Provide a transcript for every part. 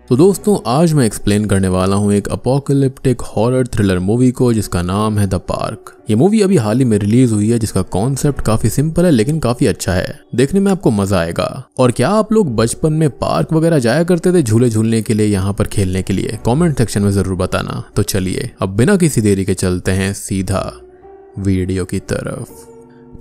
तो दोस्तों आज मैं एक्सप्लेन करने वाला हूँ एक अपोकलिप्टिक हॉरर थ्रिलर मूवी को जिसका नाम है द पार्क। ये मूवी अभी हाल ही में रिलीज हुई है जिसका कॉन्सेप्ट काफी सिंपल है लेकिन काफी अच्छा है, देखने में आपको मजा आएगा। और क्या आप लोग बचपन में पार्क वगैरह जाया करते थे झूले झूलने के लिए, यहाँ पर खेलने के लिए? कमेंट सेक्शन में जरूर बताना। तो चलिए अब बिना किसी देरी के चलते हैं सीधा वीडियो की तरफ।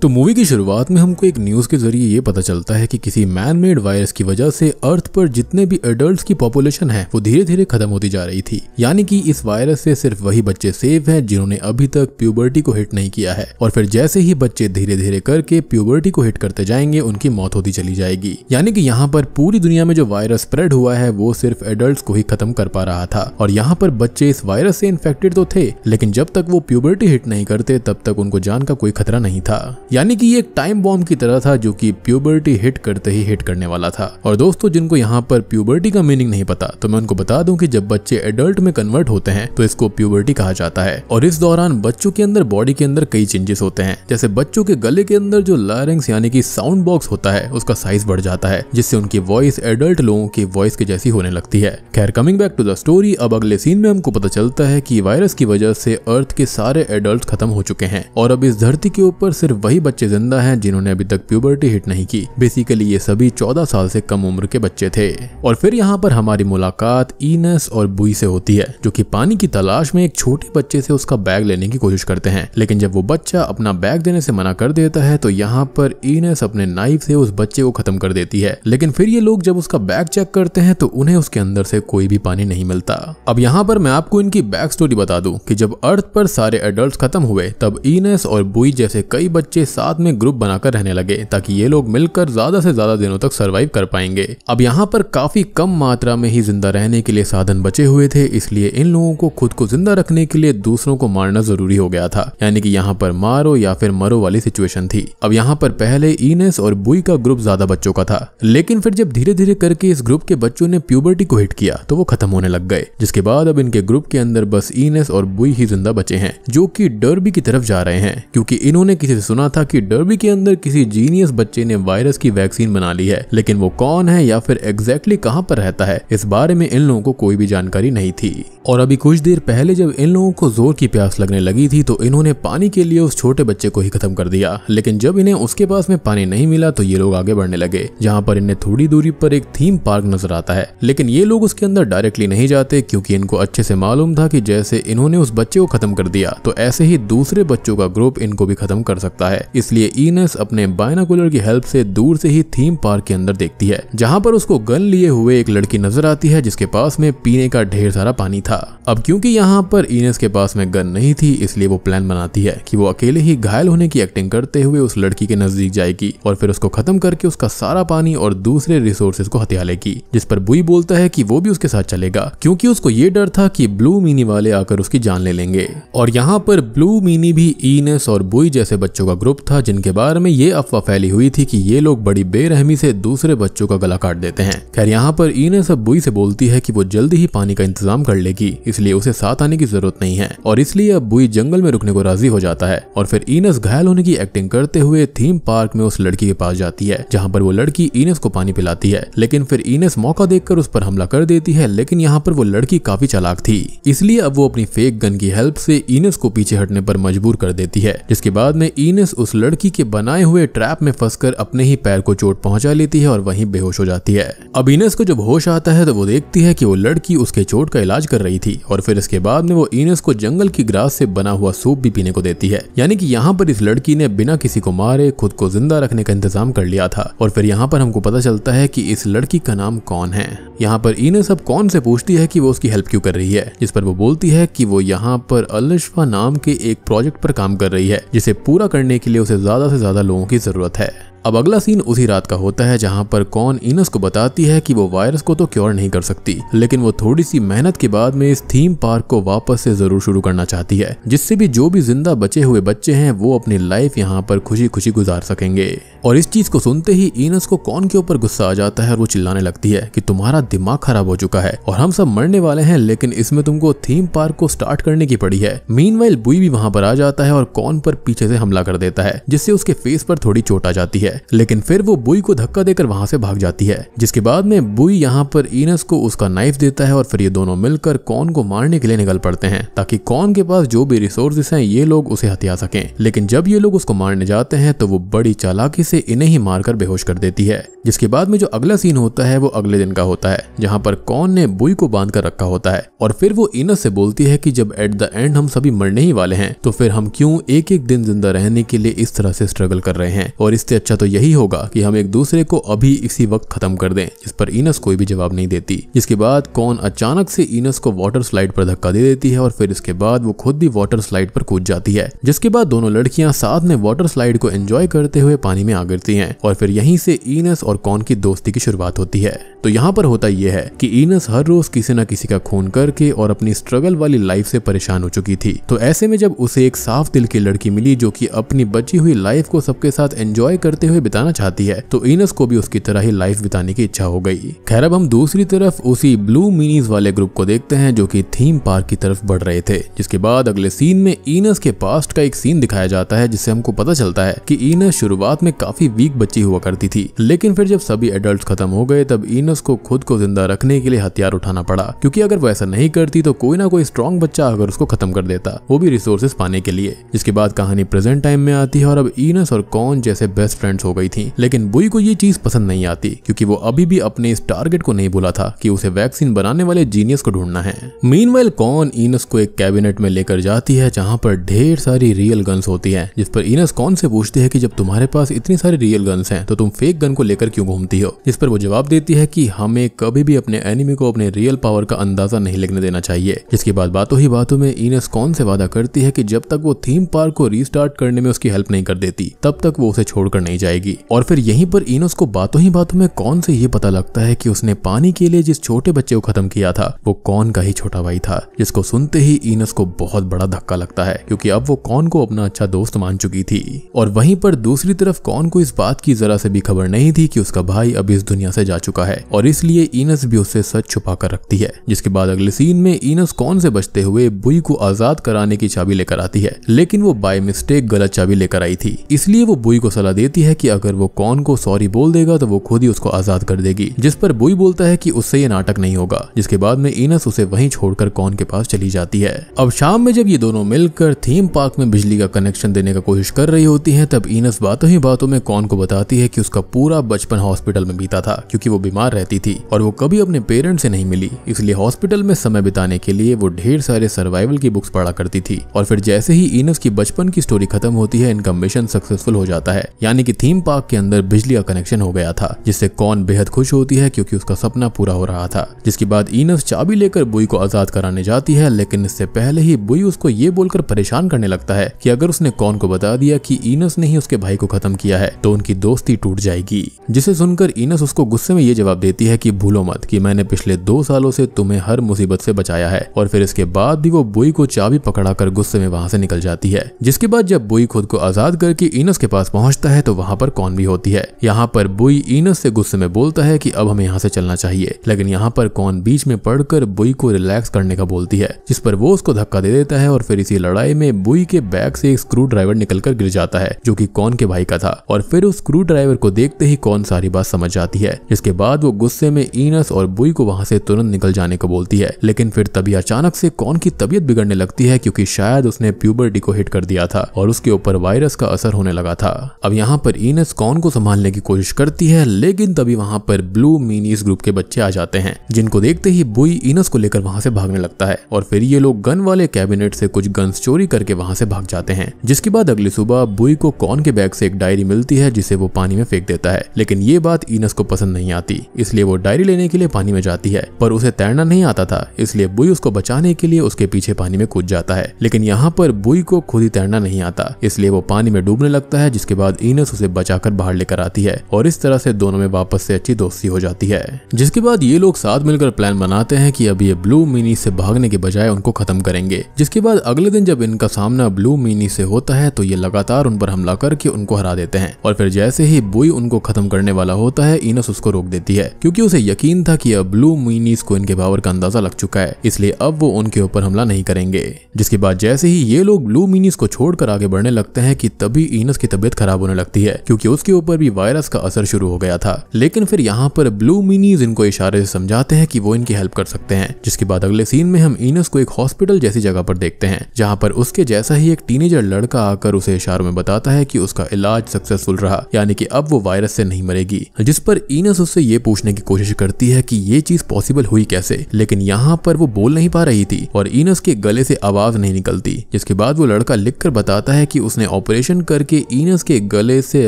तो मूवी की शुरुआत में हमको एक न्यूज़ के जरिए ये पता चलता है कि किसी मैन मेड वायरस की वजह से अर्थ पर जितने भी एडल्ट्स की पॉपुलेशन है वो धीरे धीरे खत्म होती जा रही थी। यानी कि इस वायरस से सिर्फ वही बच्चे सेफ हैं जिन्होंने अभी तक प्यूबर्टी को हिट नहीं किया है, और फिर जैसे ही बच्चे धीरे धीरे करके प्यूबर्टी को हिट करते जाएंगे उनकी मौत होती चली जाएगी। यानी कि यहाँ पर पूरी दुनिया में जो वायरस स्प्रेड हुआ है वो सिर्फ एडल्ट्स को ही खत्म कर पा रहा था, और यहाँ पर बच्चे इस वायरस से इन्फेक्टेड तो थे लेकिन जब तक वो प्यूबर्टी हिट नहीं करते तब तक उनको जान का कोई खतरा नहीं था। यानी कि ये एक टाइम बॉम्ब की तरह था जो कि प्यूबर्टी हिट करते ही हिट करने वाला था। और दोस्तों जिनको यहाँ पर प्यूबर्टी का मीनिंग नहीं पता तो मैं उनको बता दूं कि जब बच्चे एडल्ट में कन्वर्ट होते हैं तो इसको प्यूबर्टी कहा जाता है। और इस दौरान बच्चों के अंदर बॉडी के अंदर कई चेंजेस होते हैं, जैसे बच्चों के गले के अंदर जो लारिंक्स यानी कि साउंड बॉक्स होता है उसका साइज बढ़ जाता है, जिससे उनकी वॉइस एडल्ट लोगों की वॉइस के जैसी होने लगती है। खैर coming back to the story, अब अगले सीन में हमको पता चलता है कि वायरस की वजह से अर्थ के सारे एडल्ट खत्म हो चुके हैं और अब इस धरती के ऊपर सिर्फ वही बच्चे जिंदा हैं जिन्होंने अभी तक प्यूबर्टी हिट नहीं की। बेसिकली ये सभी 14 साल से कम उम्र के बच्चे थे। और फिर यहाँ पर हमारी मुलाकात ईनस और बुई से होती है जो कि पानी की तलाश में एक छोटे बच्चे से उसका बैग लेने की कोशिश करते हैं, लेकिन जब वो बच्चा अपना बैग देने से मना कर देता है तो यहाँ पर ईनस अपने नाइफ से उस बच्चे को खत्म कर देती है। लेकिन फिर ये लोग जब उसका बैग चेक करते हैं तो उन्हें उसके अंदर से कोई भी पानी नहीं मिलता। अब यहाँ पर मैं आपको इनकी बैक स्टोरी बता दूं कि जब अर्थ पर सारे एडल्ट खत्म हुए तब ईनस और बुई जैसे कई बच्चे साथ में ग्रुप बनाकर रहने लगे ताकि ये लोग मिलकर ज्यादा से ज्यादा दिनों तक सरवाइव कर पाएंगे। अब यहाँ पर काफी कम मात्रा में ही जिंदा रहने के लिए साधन बचे हुए थे, इसलिए इन लोगों को खुद को जिंदा रखने के लिए दूसरों को मारना जरूरी हो गया था। यानी कि यहाँ पर मारो या फिर मरो वाली सिचुएशन थी। अब यहाँ पर पहले ईनस और बुई का ग्रुप ज्यादा बच्चों का था, लेकिन फिर जब धीरे धीरे करके इस ग्रुप के बच्चों ने प्यूबर्टी को हिट किया तो वो खत्म होने लग गए, जिसके बाद अब इनके ग्रुप के अंदर बस ईनस और बुई ही जिंदा बचे हैं जो कि डर्बी की तरफ जा रहे हैं, क्योंकि इन्होंने किसी से सुना था कि डर्बी के अंदर किसी जीनियस बच्चे ने वायरस की वैक्सीन बना ली है, लेकिन वो कौन है या फिर एग्जैक्टली कहां पर रहता है इस बारे में इन लोगों को कोई भी जानकारी नहीं थी। और अभी कुछ देर पहले जब इन लोगों को जोर की प्यास लगने लगी थी तो इन्होंने पानी के लिए उस छोटे बच्चे को ही खत्म कर दिया, लेकिन जब इन्हें उसके पास में पानी नहीं मिला तो ये लोग आगे बढ़ने लगे, जहां पर इन्हें थोड़ी दूरी पर एक थीम पार्क नजर आता है। लेकिन ये लोग उसके अंदर डायरेक्टली नहीं जाते क्योंकि इनको अच्छे से मालूम था कि जैसे इन्होंने उस बच्चे को खत्म कर दिया तो ऐसे ही दूसरे बच्चों का ग्रुप इनको भी खत्म कर सकता है। इसलिए ईनस अपने बायनाकुलर की हेल्प से दूर से ही थीम पार्क के अंदर देखती है, जहां पर उसको गन लिए हुए एक लड़की नजर आती है जिसके पास में पीने का ढेर सारा पानी था। अब क्योंकि यहाँ पर ईनस के पास में गन नहीं थी इसलिए वो प्लान बनाती है कि वो अकेले ही घायल होने की एक्टिंग करते हुए उस लड़की के नजदीक जाएगी और फिर उसको खत्म करके उसका सारा पानी और दूसरे रिसोर्सेज को हथिया लेगी, जिस पर बुई बोलता है कि वो भी उसके साथ चलेगा क्योंकि उसको ये डर था कि ब्लू मीनी वाले आकर उसकी जान ले लेंगे। और यहाँ पर ब्लू मीनी भी ईनस और बुई जैसे बच्चों का ग्रुप था जिनके बारे में ये अफवाह फैली हुई थी कि ये लोग बड़ी बेरहमी से दूसरे बच्चों का गला काट देते हैं। खैर यहाँ पर ईनस अब बुई से बोलती है कि वो जल्दी ही पानी का इंतजाम कर लेगी, इसलिए उसे साथ आने की जरूरत नहीं है, और इसलिए अब बुई जंगल में रुकने को राजी हो जाता है। और फिर ईनस घायल होने की एक्टिंग करते हुए थीम पार्क में उस लड़की के पास जाती है, जहाँ पर वो लड़की ईनस को पानी पिलाती है, लेकिन फिर ईनस मौका देखकर उस पर हमला कर देती है। लेकिन यहाँ पर वो लड़की काफी चालाक थी, इसलिए अब वो अपनी फेक गन की हेल्प से ईनस को पीछे हटने पर मजबूर कर देती है, जिसके बाद में ईनस उस लड़की के बनाए हुए ट्रैप में फंसकर अपने ही पैर को चोट पहुंचा लेती है और वहीं बेहोश हो जाती है। अब ईनस को जब होश आता है तो वो देखती है कि वो लड़की उसके चोट का इलाज कर रही थी, और फिर इसके बाद में वो ईनस को जंगल की ग्रास से बना हुआ सूप भी पीने को देती है। यानी कि यहाँ पर इस लड़की ने बिना किसी को मारे खुद को जिंदा रखने का इंतजाम कर लिया था। और फिर यहाँ पर हमको पता चलता है कि इस लड़की का नाम कौन है। यहाँ पर ईनस अब कौन से पूछती है कि वो उसकी हेल्प क्यों कर रही है, जिस पर वो बोलती है कि वो यहाँ पर अलिशफा नाम के एक प्रोजेक्ट पर काम कर रही है जिसे पूरा करने के लिए उसे ज्यादा से ज्यादा लोगों की जरूरत है। अब अगला सीन उसी रात का होता है जहां पर कॉन ईनस को बताती है कि वो वायरस को तो क्योर नहीं कर सकती, लेकिन वो थोड़ी सी मेहनत के बाद में इस थीम पार्क को वापस से जरूर शुरू करना चाहती है, जिससे भी जो भी जिंदा बचे हुए बच्चे हैं वो अपनी लाइफ यहाँ पर खुशी खुशी गुजार सकेंगे। और इस चीज को सुनते ही ईनस को कॉन के ऊपर गुस्सा आ जाता है और वो चिल्लाने लगती है कि तुम्हारा दिमाग खराब हो चुका है और हम सब मरने वाले हैं, लेकिन इसमें तुमको थीम पार्क को स्टार्ट करने की पड़ी है। मीनवाइल बुई भी वहां पर आ जाता है और कॉन पर पीछे से हमला कर देता है, जिससे उसके फेस पर थोड़ी चोट आ जाती है। है, लेकिन फिर वो बुई को धक्का देकर वहां से भाग जाती है। जिसके बाद में बुई यहाँ पर ईनस को उसका नाइफ देता है और फिर ये दोनों मिलकर कॉन को मारने के लिए निकल पड़ते हैं ताकि कॉन के पास जो भी रिसोर्सेस हैं ये लोग उसे हथिया सकें। लेकिन जब ये लोग उसको मारने जाते हैं तो वो बड़ी चालाकी से इन्हें ही मारकर बेहोश कर देती है। जिसके बाद में जो अगला सीन होता है वो अगले दिन का होता है, जहाँ पर कॉन ने बुई को बांध कर रखा होता है और फिर वो ईनस से बोलती है कि जब एट द एंड हम सभी मरने ही वाले हैं तो फिर हम क्यों एक एक दिन जिंदा रहने के लिए इस तरह से स्ट्रगल कर रहे हैं, और इससे अच्छा तो यही होगा कि हम एक दूसरे को अभी इसी वक्त खत्म कर दें। जिस पर ईनस कोई भी जवाब नहीं देती। जिसके बाद कॉन अचानक से ईनस को वाटर स्लाइड पर धक्का दे देती है और फिर इसके बाद वो खुद भी वाटर स्लाइड पर कूद जाती है। जिसके बाद दोनों लड़कियां साथ में वाटर स्लाइड को एंजॉय करते हुए पानी में आ गिरती हैं और फिर यहीं से ईनस और कॉन की दोस्ती की शुरुआत होती है। तो यहाँ पर होता यह है कि ईनस हर रोज किसी न किसी का खून करके और अपनी स्ट्रगल वाली लाइफ से परेशान हो चुकी थी। तो ऐसे में जब उसे एक साफ दिल की लड़की मिली जो कि अपनी बची हुई लाइफ को सबके साथ एंजॉय करते हुए बिताना चाहती है, तो ईनस को भी उसकी तरह ही लाइफ बिताने की इच्छा हो गई। खैर अब हम दूसरी तरफ उसी ब्लू मिनीज वाले ग्रुप को देखते हैं जो कि थीम पार्क की तरफ बढ़ रहे थे। जिसके बाद अगले सीन में ईनस के पास्ट का एक सीन दिखाया जाता है जिससे हमको पता चलता है कि ईनस शुरुआत में काफी वीक बच्ची हुआ करती थी, लेकिन फिर जब सभी एडल्ट खत्म हो गए तब ईनस को खुद को जिंदा रखने के लिए हथियार उठाना पड़ा, क्योंकि अगर वो ऐसा नहीं करती तो कोई ना कोई स्ट्रॉन्ग बच्चा अगर उसको खत्म कर देता, वो भी रिसोर्सेस पाने के लिए। जिसके बाद कहानी प्रेजेंट टाइम में आती है और अब ईनस और कॉन जैसे बेस्ट फ्रेंड्स हो गई थी। लेकिन बुई को ये चीज पसंद नहीं आती क्योंकि वो अभी भी अपने इस टारगेट को नहीं भूला था कि उसे वैक्सीन बनाने वाले जीनियस को ढूंढना है। मीनवाइल कॉन ईनस को एक कैबिनेट में लेकर जाती है जहां पर ढेर सारी रियल गन्स होती हैं। जिस पर ईनस कॉन से पूछती है कि जब तुम्हारे पास इतनी सारी रियल गन्स हैं तो तुम फेक गन को लेकर क्यों घूमती हो। जिस पर वो जवाब देती है कि हमें कभी भी अपने एनिमी को अपने रियल पावर का अंदाजा नहीं लगने देना चाहिए। जिसके बाद बातों ही बातों में ईनस कॉन से वादा करती है कि जब तक वो थीम पार्क को रीस्टार्ट करने में उसकी हेल्प नहीं कर देती तब तक वो उसे छोड़कर नहीं जाएगी। और फिर यहीं पर ईनस को बातों ही बातों में कॉन से ये पता लगता है कि उसने पानी के लिए जिस छोटे बच्चे को खत्म किया था वो कॉन का ही छोटा भाई था। जिसको सुनते ही ईनस को बहुत बड़ा धक्का लगता है क्योंकि अब वो कॉन को अपना अच्छा दोस्त मान चुकी थी। और वहीं पर दूसरी तरफ कॉन को इस बात की जरा से भी खबर नहीं थी कि उसका भाई अभी इस दुनिया से जा चुका है और इसलिए ईनस भी उससे सच छुपा कर रखती है। जिसके बाद अगले सीन में ईनस कॉन से बचते हुए बुई को आजाद कराने की चाबी लेकर आती है, लेकिन वो बाय मिस्टेक गलत चाबी लेकर आई थी। इसलिए वो बुई को सलाह देती है कि अगर वो कॉन को सॉरी बोल देगा तो वो खुद ही उसको आजाद कर देगी। जिस पर बुई बोलता है कि उससे ये नाटक नहीं होगा। जिसके बाद में ईनस उसे वहीं छोड़कर कॉन के पास चली जाती है। अब शाम में जब ये दोनों मिलकर थीम पार्क में बिजली का कनेक्शन देने का कोशिश कर रही होती हैं तब ईनस बातों ही बातों में कॉन को बताती है कि उसका पूरा बचपन हॉस्पिटल में बीता था क्योंकि वो बीमार रहती थी और वो कभी अपने पेरेंट्स से नहीं मिली, इसलिए हॉस्पिटल में समय बिताने के लिए वो ढेर सारे सर्वाइवल की बुक्स पढ़ा करती थी। और फिर जैसे ही ईनस की बचपन की स्टोरी खत्म होती है इनका मिशन सक्सेसफुल हो जाता है, यानी कि थीम पार्क के अंदर बिजली का कनेक्शन हो गया था, जिससे कॉन बेहद खुश होती है क्योंकि उसका सपना पूरा हो रहा था। जिसके बाद ईनस चाबी लेकर बुई को आजाद कराने जाती है, लेकिन इससे पहले ही बुई उसको ये बोलकर परेशान करने लगता है कि अगर उसने कॉन को बता दिया कि ईनस ने ही उसके भाई को खत्म किया है तो उनकी दोस्ती टूट जाएगी। जिसे सुनकर ईनस उसको गुस्से में ये जवाब देती है कि भूलो मत कि मैंने पिछले 2 सालों से तुम्हें हर मुसीबत से बचाया है। और फिर इसके बाद भी वो बुई को चाबी पकड़ाकर गुस्से में वहां से निकल जाती है। जिसके बाद जब बुई खुद को आजाद करके ईनस के पास पहुंचता है तो वहां पर कॉन भी होती है। यहाँ पर बुई ईनस से गुस्से में बोलता है कि अब हमें यहाँ से चलना चाहिए, लेकिन यहाँ पर कॉन बीच में पड़कर बुई को रिलैक्स करने का बोलती है, जिस पर वो उसको धक्का दे देता है और फिर इसी लड़ाई में बुई के बैग से एक स्क्रू ड्राइवर निकलकर गिर जाता है जो कि कॉन के भाई का था। और फिर उस स्क्रू ड्राइवर को देखते ही कॉन सारी बात समझ जाती है। जिसके बाद वो गुस्से में ईनस और बुई को वहां से तुरंत निकल जाने को बोलती है, लेकिन फिर तभी अचानक से कॉन की तबीयत बिगड़ने लगती है क्योंकि शायद उसने प्यूबर्टी को हिट कर दिया था और उसके ऊपर वायरस का असर होने लगा था। अब यहाँ पर ईनस कॉन को संभालने की कोशिश करती है, लेकिन तभी वहां पर ब्लू मिनीज ग्रुप के बच्चे आ जाते हैं, जिनको देखते ही बुई ईनस को लेकर वहां से भागने लगता है और फिर ये लोग गन वाले कैबिनेट से कुछ गन्स चोरी करके वहां से भाग जाते हैं। जिसके बाद अगली सुबह बुई को कॉन के बैग से एक डायरी मिलती है जिसे वो पानी में फेंक देता है, लेकिन ये बात ईनस को पसंद नहीं आती, इसलिए वो डायरी लेने के लिए पानी में जाती है, पर उसे तैरना नहीं आता था, इसलिए बुई उसको बचाने के लिए उसके पीछे पानी में कूद जाता है। लेकिन यहाँ पर बुई को खुद ही तैरना नहीं आता, इसलिए वो पानी में डूबने लगता है। जिसके बाद ईनस उसे बचाकर बाहर लेकर आती है और इस तरह से दोनों में वापस से अच्छी दोस्ती हो जाती है। जिसके बाद ये लोग साथ मिलकर प्लान बनाते हैं कि अब ये ब्लू मिनी से भागने के बजाय उनको खत्म करेंगे। जिसके बाद अगले दिन जब इनका सामना ब्लू मिनी से होता है तो ये लगातार उन पर हमला करके उनको हरा देते हैं और फिर जैसे ही बुई उनको खत्म करने वाला होता है ईनस उसको रोक देती है क्योंकि उसे यकीन था कि अब ब्लू मिनीज को इनके पावर का अंदाजा लग चुका है, इसलिए अब वो उनके ऊपर हमला नहीं करेंगे। जिसके बाद जैसे ही ये लोग ब्लू मिनीज को छोड़कर आगे बढ़ने लगते हैं कि तभी ईनस की तबीयत खराब होने लगती है क्योंकि उसके ऊपर भी वायरस का असर शुरू हो गया था। लेकिन फिर यहाँ पर ब्लू मिनीज इनको इशारे से समझाते हैं कि वो इनकी हेल्प कर सकते हैं। जिसके बाद अगले सीन में हम ईनस को एक हॉस्पिटल जैसी जगह पर देखते हैं, जहाँ पर उसके जैसा ही एक टीनेजर लड़का आकर उसे इशारों में बताता है कि उसका इलाज सक्सेसफुल रहा, यानी कि अब वो वायरस से नहीं मरेगी। जिस पर ईनस उससे ये पूछने की कोशिश करती है कि ये चीज पॉसिबल हुई कैसे, लेकिन यहाँ पर वो बोल नहीं पा रही थी और ईनस के गले से आवाज नहीं निकलती। जिसके बाद वो लड़का लिखकर बताता है कि उसने ऑपरेशन करके ईनस के गले से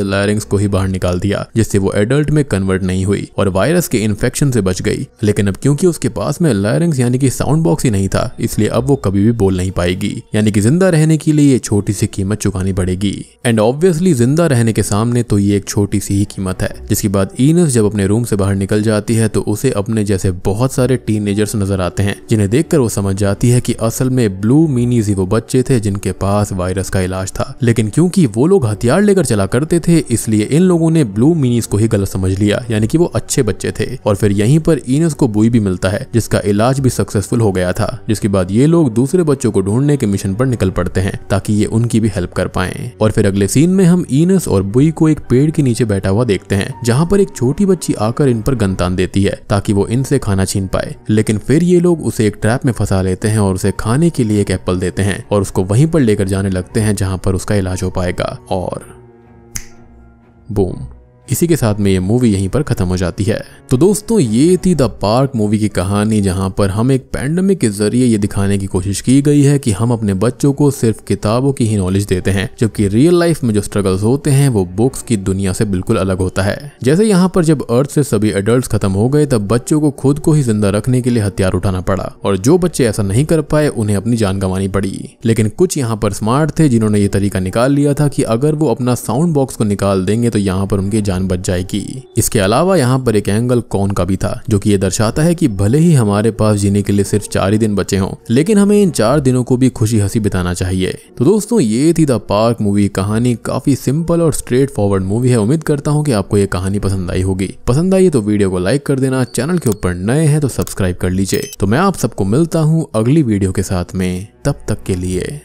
लैरिंग्स को ही बाहर निकाल दिया, जिससे वो एडल्ट में कन्वर्ट नहीं हुई और वायरस के इन्फेक्शन से बच गई। लेकिन अब क्योंकि उसके पास में लैरिंग्स यानी कि साउंड बॉक्स ही नहीं था, इसलिए अब वो कभी भी बोल नहीं पाएगी, यानी कि जिंदा रहने के लिए ये छोटी सी कीमत चुकानी पड़ेगी। एंड ऑब्वियसली जिंदा रहने के सामने तो ये एक छोटी सी ही कीमत है। जिसके बाद ईनस जब अपने रूम से बाहर निकल जाती है तो उसे अपने जैसे बहुत सारे टीनेजर्स नजर आते हैं, जिन्हें देखकर वो समझ जाती है कि असल में ब्लू मिनीज ही वो बच्चे थे जिनके पास वायरस का इलाज था। लेकिन क्योंकि वो लोग हथियार लेकर चला करते थे, इसलिए इन लोगों ने ब्लू मिनीज को ही गलत समझ लिया, यानी कि वो अच्छे बच्चे थे। और फिर यहीं पर ईनस को बुई भी मिलता है, जिसका इलाज भी सक्सेसफुल हो गया था। जिसके बाद ये लोग दूसरे बच्चों को ढूंढने के मिशन पर निकल पड़ते हैं ताकि ये उनकी भी हेल्प कर पाएं। और फिर अगले सीन में हम ईनस और बुई को एक पेड़ के नीचे बैठा हुआ देखते हैं, जहाँ पर एक छोटी बच्ची आकर इन पर गन तान देती है ताकि वो इनसे खाना छीन पाए। लेकिन फिर ये लोग उसे एक ट्रैप में फंसा लेते हैं और उसे खाने के लिए एक एप्पल देते हैं और उसको वहीं पर लेकर जाने लगते हैं जहां पर उसका इलाज हो पाएगा। और बूम, इसी के साथ में ये मूवी यहीं पर खत्म हो जाती है। तो दोस्तों, ये थी द पार्क मूवी की कहानी, जहां पर हम एक पैंडेमिक के जरिए ये दिखाने की कोशिश की गई है कि हम अपने बच्चों को सिर्फ किताबों की ही नॉलेज देते हैं, जबकि रियल लाइफ में जो स्ट्रगल्स होते हैं वो बुक्स की दुनिया से बिल्कुल अलग होता है। जैसे यहाँ पर जब अर्थ से सभी एडल्ट्स खत्म हो गए, तब बच्चों को खुद को ही जिंदा रखने के लिए हथियार उठाना पड़ा, और जो बच्चे ऐसा नहीं कर पाए उन्हें अपनी जान गंवानी पड़ी। लेकिन कुछ यहाँ पर स्मार्ट थे जिन्होंने ये तरीका निकाल लिया था कि अगर वो अपना साउंड बॉक्स को निकाल देंगे तो यहाँ पर उनकी जान बच जाएगी। इसके अलावा यहाँ पर एक एंगल कौन का भी था, जो कि ये दर्शाता है कि भले ही हमारे पास जीने के लिए सिर्फ 4 ही दिन बचे हों, लेकिन हमें इन 4 दिनों को भी खुशी हंसी बिताना चाहिए। तो दोस्तों, ये थी द पार्क मूवी कहानी। काफी सिंपल और स्ट्रेट फॉरवर्ड मूवी है। उम्मीद करता हूँ कि आपको ये कहानी पसंद आई होगी। पसंद आई तो वीडियो को लाइक कर देना, चैनल के ऊपर नए हैं तो सब्सक्राइब कर लीजिए। तो मैं आप सबको मिलता हूँ अगली वीडियो के साथ में, तब तक के लिए